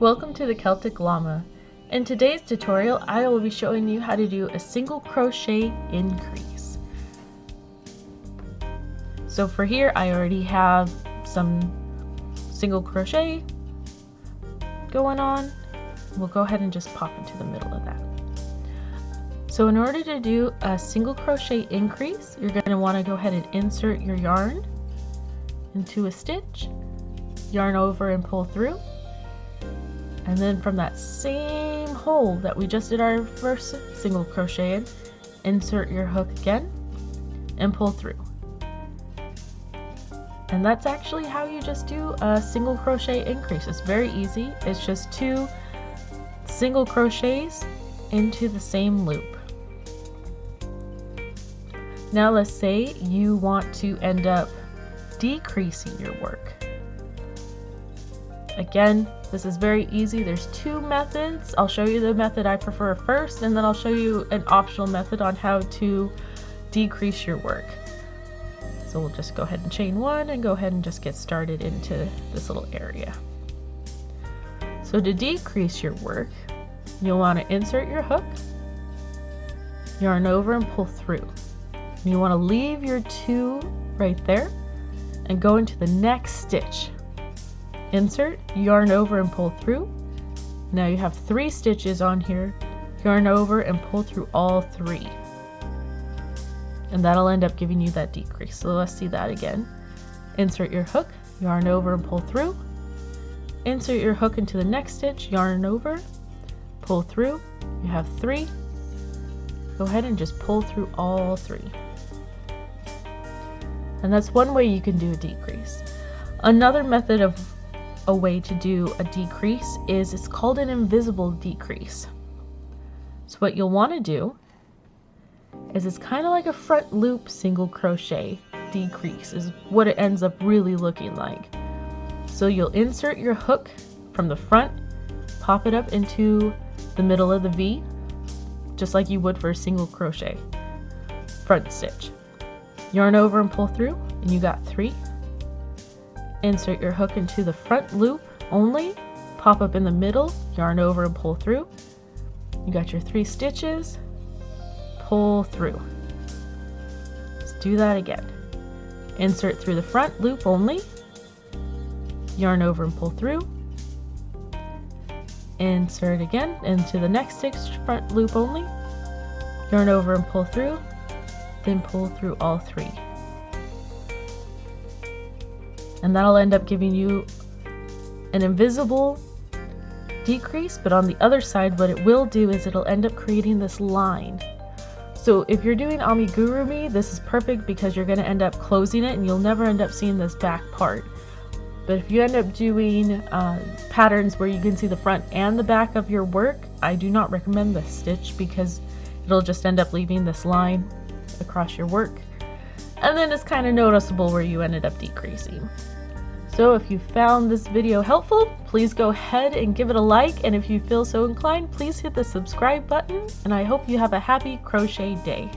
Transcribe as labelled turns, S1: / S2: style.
S1: Welcome to the Celtic Llama. In today's tutorial, I will be showing you how to do a single crochet increase. So for here, I already have some single crochet going on. We'll go ahead and just pop into the middle of that. So in order to do a single crochet increase, you're going to want to go ahead and insert your yarn into a stitch, yarn over and pull through. And then from that same hole that we just did our first single crochet in, insert your hook again and pull through. And that's actually how you just do a single crochet increase. It's very easy. It's just 2 single crochets into the same loop. Now let's say you want to end up decreasing your work. Again, this is very easy. There's 2 methods. I'll show you the method I prefer first, and then I'll show you an optional method on how to decrease your work. So we'll just go ahead and chain 1 and go ahead and just get started into this little area. So to decrease your work, you'll want to insert your hook, yarn over and pull through. And you want to leave your 2 right there and go into the next stitch. Insert, yarn over and pull through. Now you have 3 stitches on here. Yarn over and pull through all 3. And that'll end up giving you that decrease. So let's see that again. Insert your hook, yarn over and pull through. Insert your hook into the next stitch, yarn over, pull through. You have 3. Go ahead and just pull through all 3. And that's one way you can do a decrease. Another method of a way to do a decrease is it's called an invisible decrease. So what you'll want to do is it's kind of like a front loop single crochet decrease is what it ends up really looking like. So you'll insert your hook from the front, pop it up into the middle of the V, just like you would for a single crochet front stitch. Yarn over and pull through, and you got 3. Insert your hook into the front loop only, pop up in the middle, yarn over and pull through. You got your 3 stitches, pull through. Let's do that again. Insert through the front loop only, yarn over and pull through. Insert again into the next stitch, front loop only, yarn over and pull through, then pull through all 3. And that'll end up giving you an invisible decrease, but on the other side what it will do is it'll end up creating this line. So if you're doing amigurumi, this is perfect because you're going to end up closing it and you'll never end up seeing this back part. But if you end up doing patterns where you can see the front and the back of your work, I do not recommend this stitch because it'll just end up leaving this line across your work. And then it's kind of noticeable where you ended up decreasing. So if you found this video helpful, please go ahead and give it a like, and if you feel so inclined, please hit the subscribe button, and I hope you have a happy crochet day.